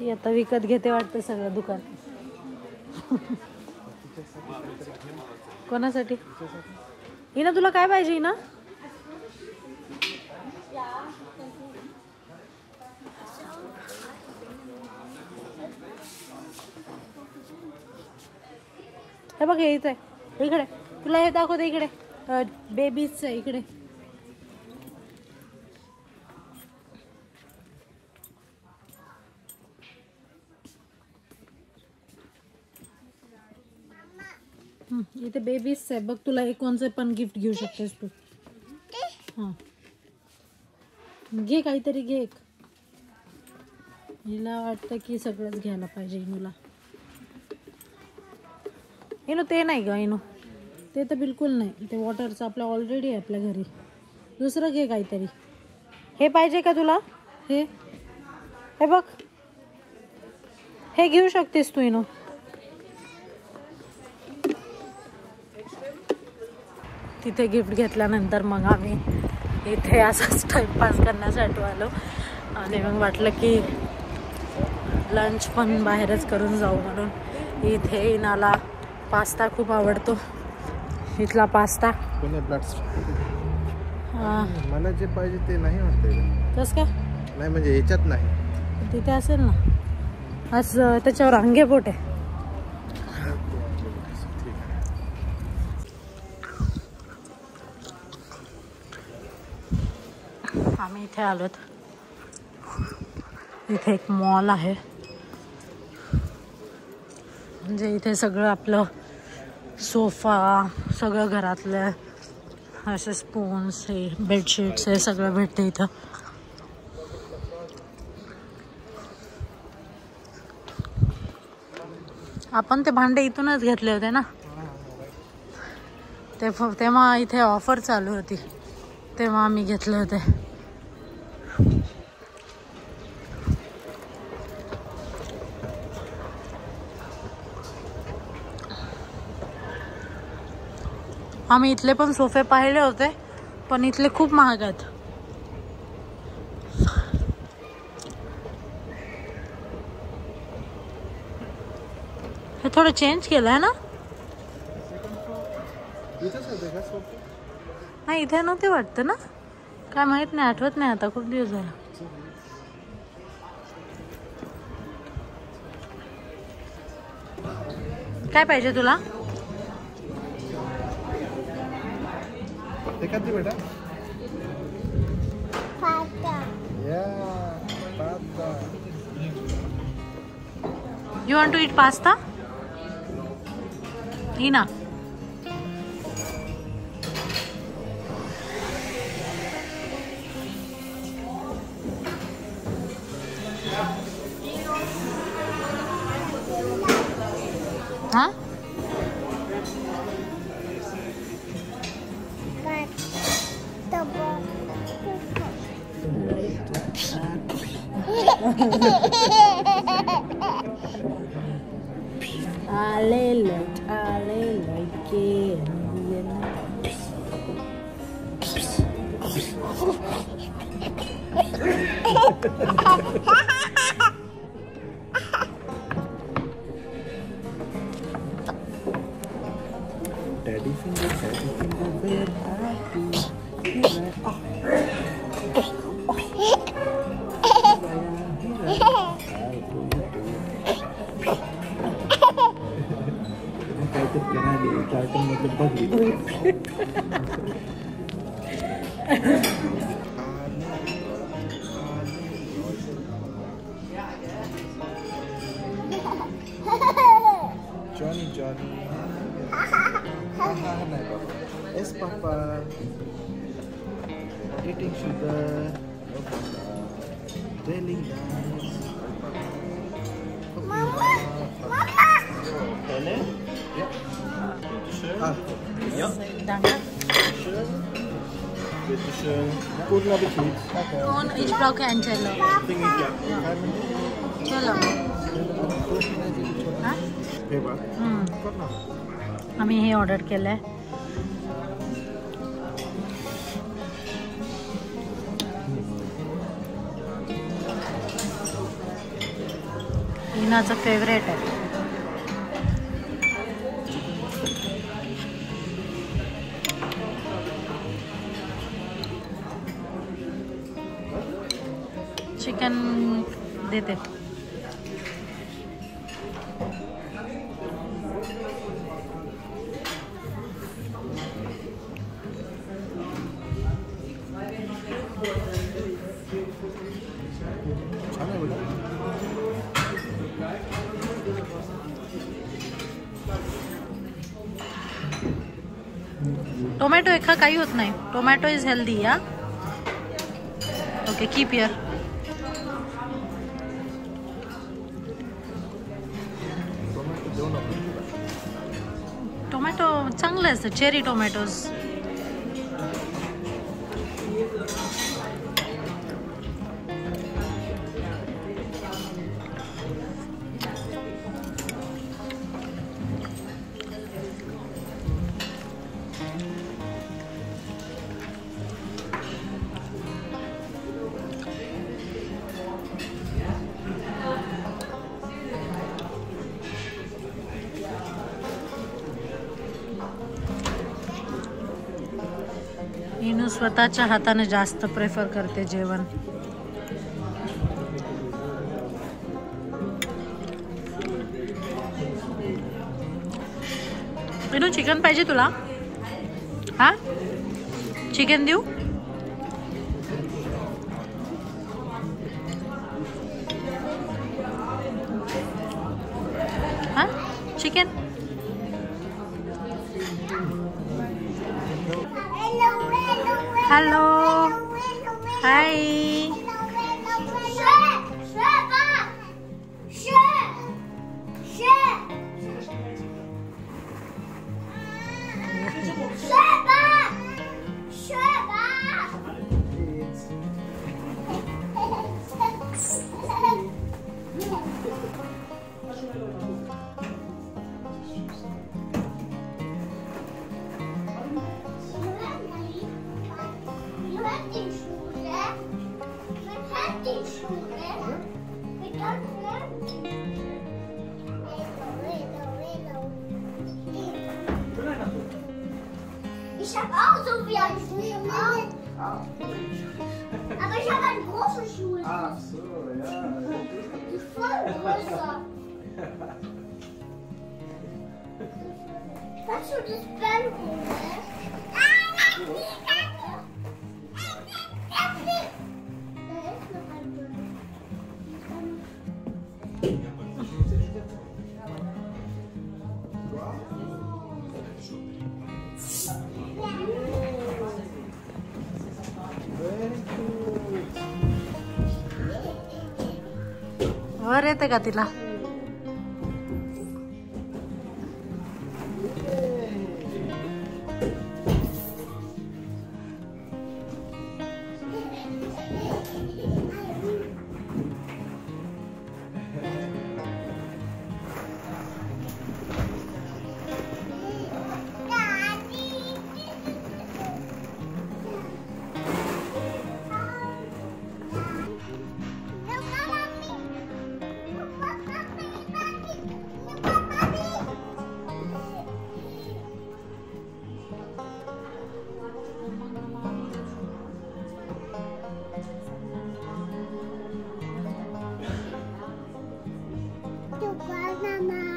ही आता विकत घेते वाटतं सगळं दुकान. कोणासाठी? हिना तुला काय पाहिजे हिना? हे बघ हे इथे इकडे तुला हे दाखवते इकडे बेबीच आहे इकडे. इथे बेबीज आहे बघ. तुला एक कोणचं पण गिफ्ट घेऊ शकतेस तू. हां घे काहीतरी घे एक. हिला वाटतं की सगळंच घ्यायला पाहिजे इनूला. इनू ते नाही ग इनू ते तर बिलकुल नाही. ते वॉटरचं आपलं ऑलरेडी आहे आपल्या घरी. दुसरं घे काहीतरी. हे पाहिजे का तुला? हे हे बघ हे घेऊ शकतेस तू इनू. तिथे गिफ्ट घेतल्यानंतर मग आम्ही इथे असाच टाईमपास करण्यासाठी आलो आणि मग वाटलं की लंच पण बाहेरच करून जाऊ म्हणून. इथे इनाला पास्ता खूप आवडतो. इथला पास्ता मला जे पाहिजे ते नाही वाटतं. कसं काय नाही म्हणजे याच्यात नाही. तिथे असेल ना. आज त्याच्यावर अंगे बोट आहे. आम्ही इथे आलोत. इथे एक मॉल आहे म्हणजे इथे सगळं आपलं सोफा सगळं घरातलं असे स्पून्स हे बेडशीट्स हे सगळं भेटते इथं. आपण ते भांडे इथूनच घेतले होते ना. तेव्हा इथे ऑफर चालू होती तेव्हा आम्ही घेतले होते. आम्ही इथले पण सोफे पाहिले होते पण इथले खूप महाग आहेत. हे थोडं चेंज केलं आहे ना. नाही इथे नव्हते वाटतं ना. काय माहित नाही आठवत नाही आता खूप दिवस झाला. काय पाहिजे तुला? एखादी बेटा पास्ता. या pasta. You want to eat pasta? Ina. Huh? Daddy finger, we're happy. Cartoon मतलब बघ. Johnny, Johnny. Yes, Papa. Eating sugar. No, Papa. Really nice. Mama. Pele? Yeah. Ah. Yeah. पूर्ण भी चीज. Con each block and cello. Cello. हाँ? आम्ही हे order केलंय. इनाचं favourite आहे. Chicken देते. छान आहे बघा. टोमॅटो एका काही होत नाही. Tomato is healthy. या ओके कीप हिअर. टोमॅटो देऊ नको. टोमॅटो चांगलं असतं. Cherry tomatoes. इनू स्वतःच्या हाताने जास्त प्रेफर करते जेवण. इनू चिकन पाहिजे तुला? हा चिकन देऊ? हा chicken. Hello hi. Ich habe auch so wie ein Stuhl. Aber ich habe einen großen Stuhl. Ach so, ja. Die ist voll größer. Kannst du das Band holen? Da ist noch ein Band. वर येते का तिला? Mama.